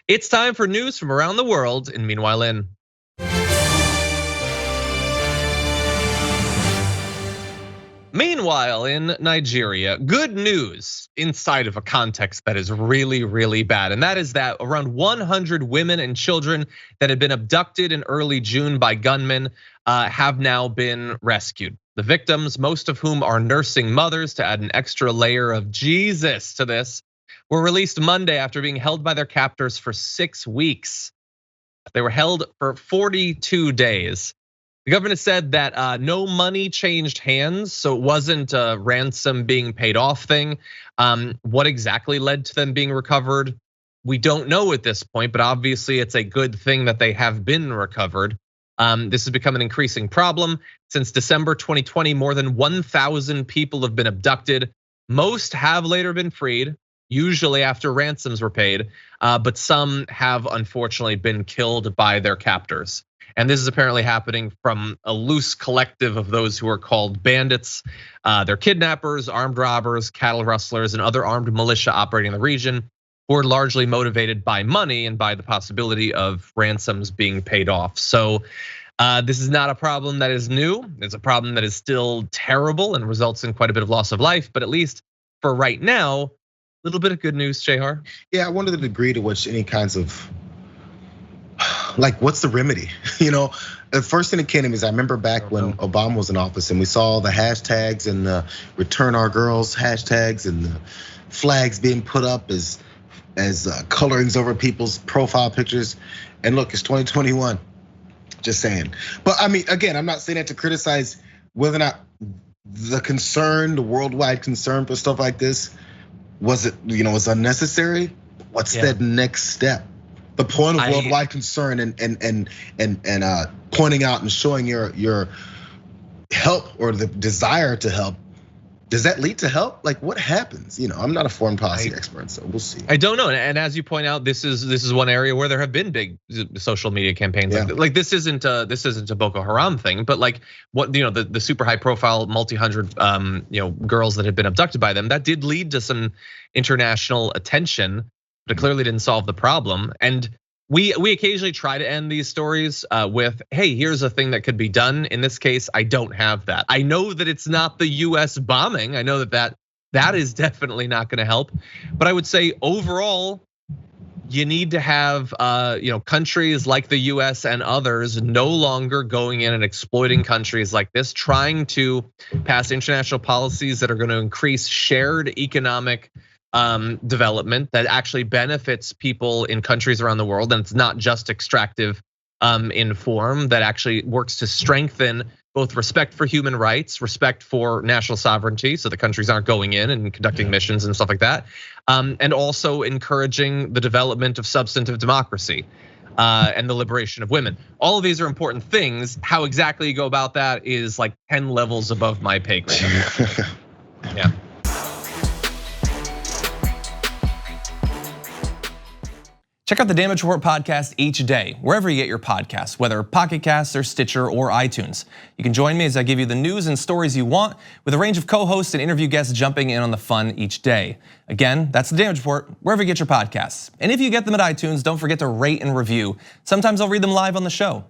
It's time for news from around the world in Meanwhile In. Meanwhile, in Nigeria, good news inside of a context that is really, really bad. And that is that around 100 women and children that had been abducted in early June by gunmen have now been rescued. The victims, most of whom are nursing mothers, to add an extra layer of Jesus to this, were released Monday after being held by their captors for 6 weeks. They were held for 42 days. The government said that no money changed hands, so it wasn't a ransom being paid off thing. What exactly led to them being recovered? We don't know at this point, but obviously it's a good thing that they have been recovered. This has become an increasing problem. Since December 2020, more than 1,000 people have been abducted. Most have later been freed, usually after ransoms were paid, but some have unfortunately been killed by their captors. And this is apparently happening from a loose collective of those who are called bandits. They're kidnappers, armed robbers, cattle rustlers, and other armed militia operating in the region, who are largely motivated by money and by the possibility of ransoms being paid off. So this is not a problem that is new. It's a problem that is still terrible and results in quite a bit of loss of life, but at least for right now, a little bit of good news, Jayar. Yeah, I wonder the degree to which any kinds of, like, what's the remedy? You know, the first thing that came to me is I remember back when Obama was in office and we saw the hashtags and the return our girls hashtags and the flags being put up as colorings over people's profile pictures. And look, it's 2021, just saying. But I mean, again, I'm not saying that to criticize whether or not the concern, the worldwide concern for stuff like this, was unnecessary. What's that next step? The point of worldwide concern and pointing out and showing your help or the desire to help, does that lead to help? Like, what happens? You know, I'm not a foreign policy expert, so we'll see. I don't know, and as you point out, this is one area where there have been big social media campaigns. Yeah. Like this isn't a Boko Haram thing, but like what the super high profile multi-hundred girls that had been abducted by them, that did lead to some international attention. But it clearly didn't solve the problem. And we occasionally try to end these stories with, hey, here's a thing that could be done. In this case, I don't have that. I know that it's not the US bombing. I know that is definitely not gonna help. But I would say overall, you need to have countries like the US and others no longer going in and exploiting countries like this, trying to pass international policies that are gonna increase shared economic development that actually benefits people in countries around the world, and it's not just extractive in form, that actually works to strengthen both respect for human rights, respect for national sovereignty, so the countries aren't going in and conducting missions and stuff like that, and also encouraging the development of substantive democracy and the liberation of women. All of these are important things. How exactly you go about that is like 10 levels above my pay grade. Yeah. Check out the Damage Report podcast each day, wherever you get your podcasts, whether Pocket Casts or Stitcher or iTunes. You can join me as I give you the news and stories you want, with a range of co-hosts and interview guests jumping in on the fun each day. Again, that's the Damage Report, wherever you get your podcasts. And if you get them at iTunes, don't forget to rate and review. Sometimes I'll read them live on the show.